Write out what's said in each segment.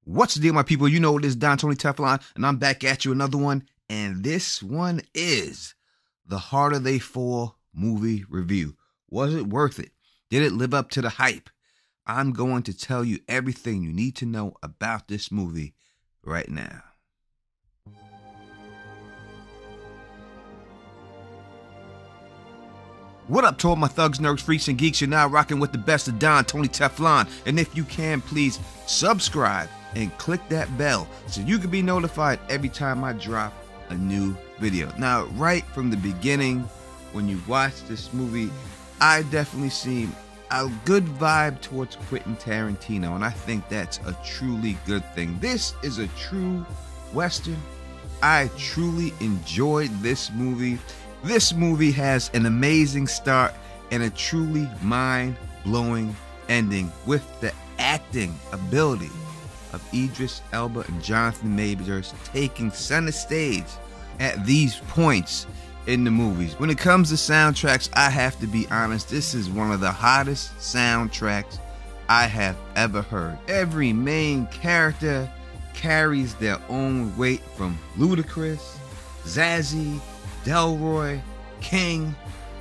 What's the deal, my people? You know it is Don Tony Teflon, and I'm back at you another one. And this one is The Harder They Fall movie review. Was it worth it? Did it live up to the hype? I'm going to tell you everything you need to know about this movie right now. What up to all my thugs, nerds, freaks, and geeks? You're now rocking with the best of Don Tony Teflon. And if you can, please subscribe and click that bell so you can be notified every time I drop a new video. Now, right from the beginning, when you watch this movie, I definitely see a good vibe towards Quentin Tarantino, and I think that's a truly good thing. This is a true Western. I truly enjoyed this movie. This movie has an amazing start and a truly mind-blowing ending with the acting ability of Idris Elba and Jonathan Majors taking center stage at these points in the movies. When it comes to soundtracks, I have to be honest, this is one of the hottest soundtracks I have ever heard. Every main character carries their own weight, from Ludacris, Zazzy, Delroy, King,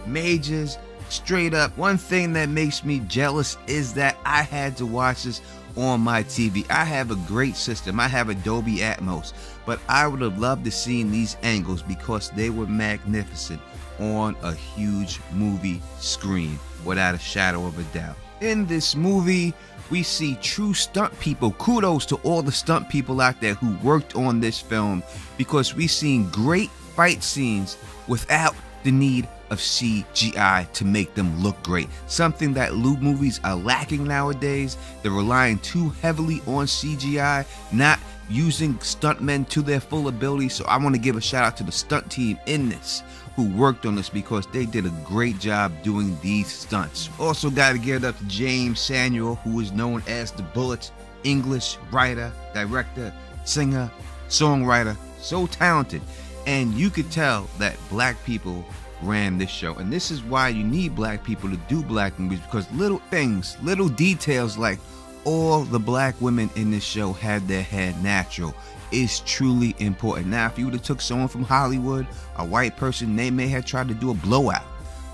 Majors, straight up. One thing that makes me jealous is that I had to watch this on my TV. I have a great system. I have Adobe Atmos, but I would have loved to see these angles because they were magnificent on a huge movie screen, without a shadow of a doubt. In this movie, we see true stunt people. Kudos to all the stunt people out there who worked on this film, because we seen great fight scenes without the need of CGI to make them look great. Something that movies are lacking nowadays. They're relying too heavily on CGI, not using stuntmen to their full ability. So I want to give a shout out to the stunt team in this who worked on this, because they did a great job doing these stunts. Also got to give it up to James Samuel, who is known as the Bullet, English writer, director, singer, songwriter, so talented. And you could tell that black people ran this show. And this is why you need black people to do black movies, because little things, little details, like all the black women in this show had their hair natural, is truly important. Now, if you would have took someone from Hollywood, a white person, they may have tried to do a blowout,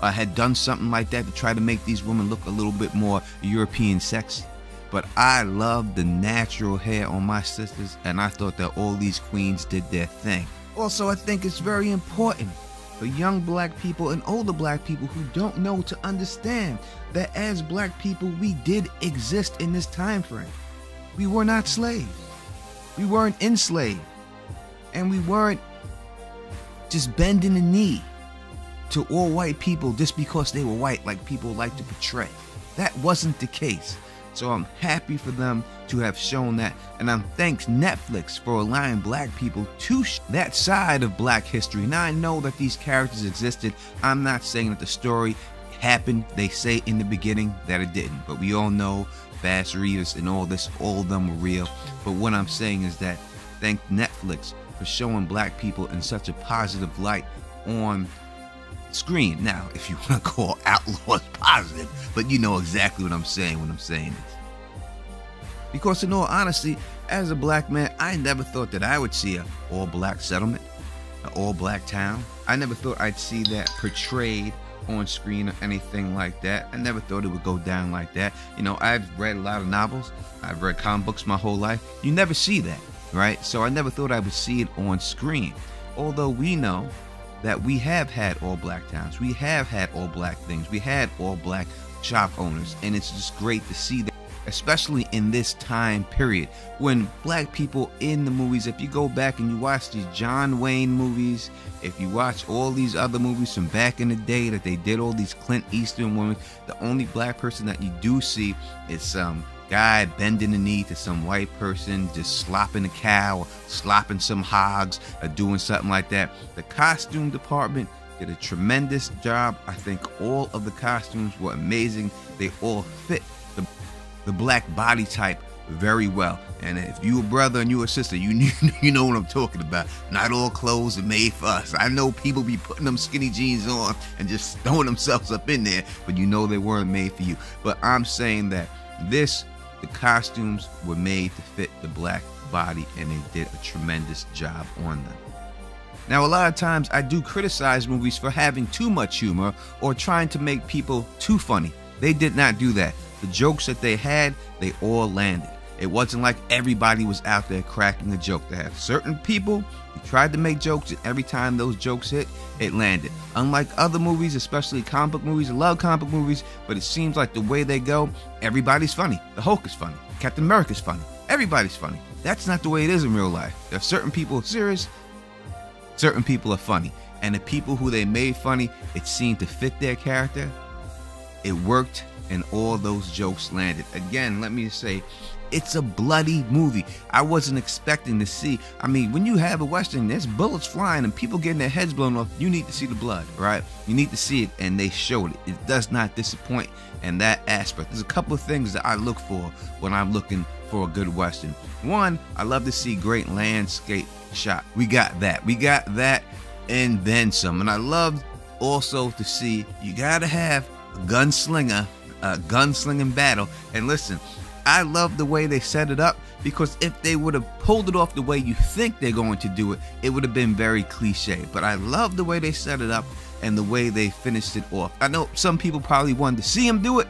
or had done something like that to try to make these women look a little bit more European sexy. But I love the natural hair on my sisters, and I thought that all these queens did their thing. Also, I think it's very important for young black people and older black people who don't know to understand that as black people, we did exist in this time frame. We were not slaves. We weren't enslaved. And we weren't just bending the knee to all white people just because they were white, like people like to portray. That wasn't the case. So I'm happy for them to have shown that, and I'm thanks Netflix for allowing black people to that side of black history. Now, I know that these characters existed. I'm not saying that the story happened. They say in the beginning that it didn't, but we all know Bass Reeves and all this, all of them were real. But what I'm saying is that thank Netflix for showing black people in such a positive light on screen. Now, if you want to call Outlaws positive, but you know exactly what I'm saying when I'm saying this. Because in all honesty, as a black man, I never thought that I would see an all-black settlement, an all-black town. I never thought I'd see that portrayed on screen or anything like that. I never thought it would go down like that. You know, I've read a lot of novels. I've read comic books my whole life. You never see that, right? So I never thought I would see it on screen. Although we know that we have had all black towns, we have had all black things, we had all black shop owners, and it's just great to see that, especially in this time period when black people in the movies, if you go back and you watch these John Wayne movies, if you watch all these other movies from back in the day that they did all these Clint Eastwood women, the only black person that you do see is some guy bending the knee to some white person, just slopping a cow, or slopping some hogs, or doing something like that. The costume department did a tremendous job. I think all of the costumes were amazing. They all fit the black body type very well. And if you a brother and you a sister, you know what I'm talking about. Not all clothes are made for us. I know people be putting them skinny jeans on and just throwing themselves up in there, but you know they weren't made for you. But I'm saying that this the costumes were made to fit the black body, and they did a tremendous job on them. Now, a lot of times I do criticize movies for having too much humor or trying to make people too funny. They did not do that. The jokes that they had, they all landed. It wasn't like everybody was out there cracking a joke. They have certain people who tried to make jokes, and every time those jokes hit, it landed. Unlike other movies, especially comic book movies, I love comic book movies, but it seems like the way they go, everybody's funny. The Hulk is funny. Captain America's funny. Everybody's funny. That's not the way it is in real life. There are certain people serious, certain people are funny. And the people who they made funny, it seemed to fit their character. It worked, and all those jokes landed. Again, let me say, it's a bloody movie. I wasn't expecting to see. I mean, when you have a Western, there's bullets flying and people getting their heads blown off. You need to see the blood, right? You need to see it, and they showed it. It does not disappoint in that aspect. There's a couple of things that I look for when I'm looking for a good Western. One, I love to see great landscape shot. We got that. We got that and then some. And I love also to see, you gotta have a gunslinging battle. And listen, I love the way they set it up, because if they would have pulled it off the way you think they're going to do it, it would have been very cliche. But I love the way they set it up and the way they finished it off. I know some people probably wanted to see them do it,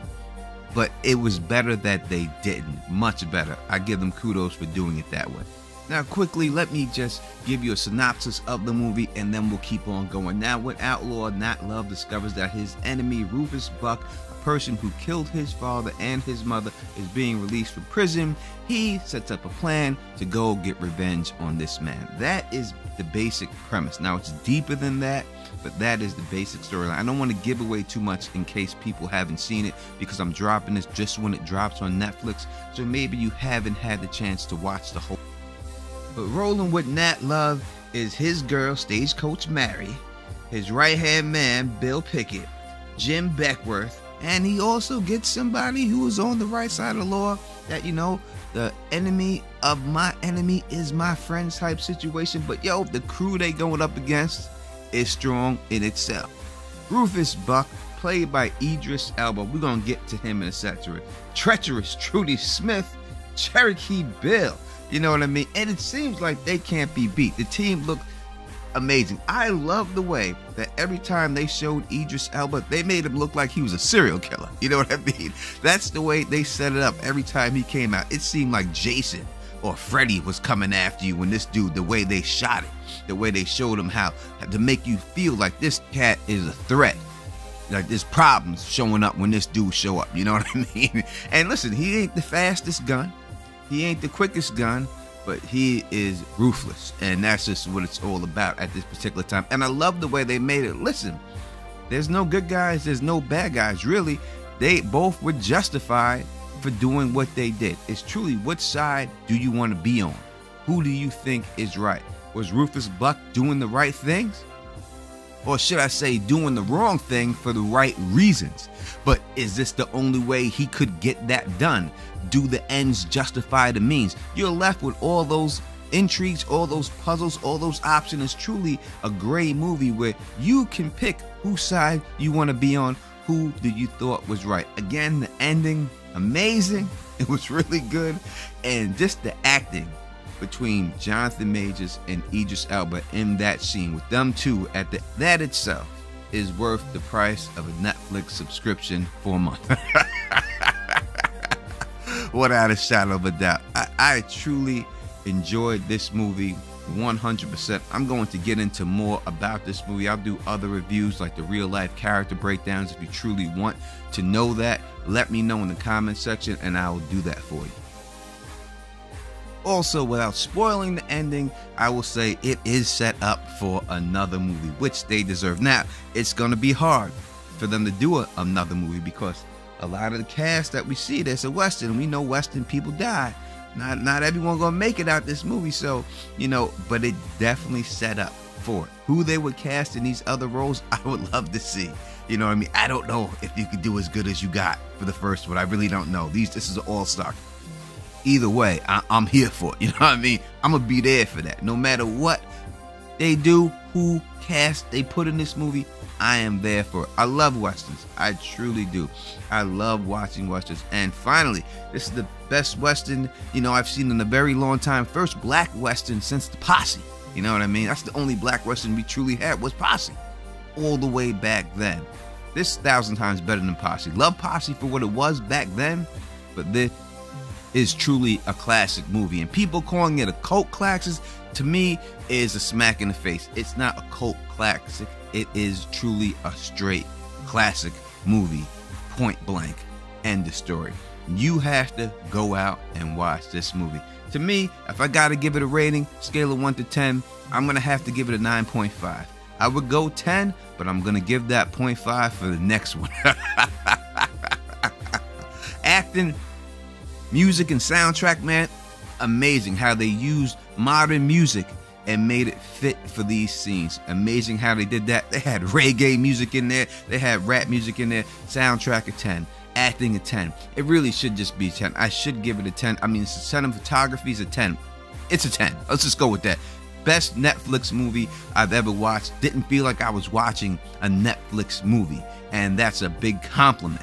but it was better that they didn't. Much better. I give them kudos for doing it that way. Now, quickly, let me just give you a synopsis of the movie, and then we'll keep on going. Now, when outlaw Nat Love discovers that his enemy, Rufus Buck, a person who killed his father and his mother, is being released from prison, he sets up a plan to go get revenge on this man. That is the basic premise. Now, it's deeper than that, but that is the basic storyline. I don't want to give away too much in case people haven't seen it, because I'm dropping this just when it drops on Netflix, so maybe you haven't had the chance to watch the whole. But rolling with Nat Love is his girl, Stagecoach Mary, his right-hand man, Bill Pickett, Jim Beckworth, and he also gets somebody who is on the right side of the law, that, you know, the enemy of my enemy is my friend type situation. But yo, the crew they going up against is strong in itself. Rufus Buck, played by Idris Elba, we're going to get to him in a second. Treacherous Trudy Smith, Cherokee Bill. You know what I mean? And it seems like they can't be beat. The team looked amazing. I love the way that every time they showed Idris Elba, they made him look like he was a serial killer. You know what I mean? That's the way they set it up every time he came out. It seemed like Jason or Freddy was coming after you when this dude, the way they shot it, the way they showed him how to make you feel like this cat is a threat. Like there's problems showing up when this dude show up. You know what I mean? And listen, he ain't the fastest gun. He ain't the quickest gun, but he is ruthless, and that's just what it's all about at this particular time. And I love the way they made it. Listen, there's no good guys, there's no bad guys, really. They both were justified for doing what they did. It's truly, which side do you want to be on? Who do you think is right? Was Rufus Buck doing the right things? Or should I say doing the wrong thing for the right reasons? But is this the only way he could get that done? Do the ends justify the means? You're left with all those intrigues, all those puzzles, all those options. It's truly a great movie where you can pick whose side you want to be on, who do you thought was right. Again, the ending, amazing. It was really good. And just the acting between Jonathan Majors and Idris Elba in that scene with them two at that itself is worth the price of a Netflix subscription for a month. Without a shadow of a doubt. I truly enjoyed this movie 100%. I'm going to get into more about this movie. I'll do other reviews like the real life character breakdowns. If you truly want to know that, let me know in the comment section and I will do that for you. Also, without spoiling the ending, I will say it is set up for another movie, which they deserve. Now, it's going to be hard for them to do another movie because a lot of the cast that we see, there's a Western, and we know Western people die. Not everyone going to make it out this movie, so, you know, but it definitely set up for it. Who they would cast in these other roles, I would love to see. You know what I mean? I don't know if you could do as good as you got for the first one. I really don't know. This is an all-star. Either way, I'm here for it. You know what I mean? I'm going to be there for that. No matter what they do, who cast they put in this movie, I am there for it. I love Westerns. I truly do. I love watching Westerns. And finally, this is the best Western, I've seen in a very long time. First black Western since the Posse. You know what I mean? That's the only black Western we truly had was Posse. All the way back then. This is 1,000 times better than Posse. Love Posse for what it was back then, but this is truly a classic movie. And people calling it a cult classic, to me, is a smack in the face. It's not a cult classic. It is truly a straight classic movie. Point blank. End of story. You have to go out and watch this movie. To me, if I gotta give it a rating, scale of 1 to 10, I'm gonna have to give it a 9.5. I would go 10, but I'm gonna give that 0.5 for the next one. Acting, music, and soundtrack, man, amazing how they used modern music and made it fit for these scenes. Amazing how they did that. They had reggae music in there. They had rap music in there. Soundtrack a 10. Acting a 10. It really should just be 10. I should give it a 10. I mean, cinematography is a 10. It's a 10. Let's just go with that. Best Netflix movie I've ever watched. Didn't feel like I was watching a Netflix movie. And that's a big compliment.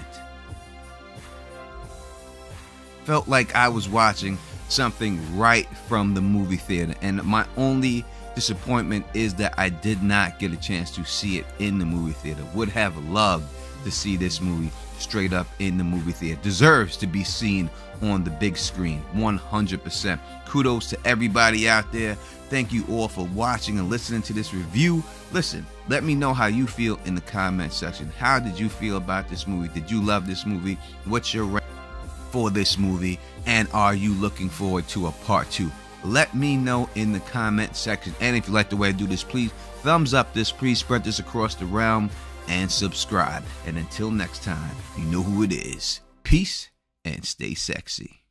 Felt like I was watching something right from the movie theater. And my only disappointment is that I did not get a chance to see it in the movie theater. Would have loved to see this movie straight up in the movie theater. Deserves to be seen on the big screen, 100%. Kudos to everybody out there. Thank you all for watching and listening to this review. Listen, let me know how you feel in the comment section. How did you feel about this movie? Did you love this movie? What's your rating for this movie? And are you looking forward to a part 2? Let me know in the comment section. And if you like the way I do this, please thumbs up this, please spread this across the realm, and subscribe. And until next time, you know who it is. Peace and stay sexy.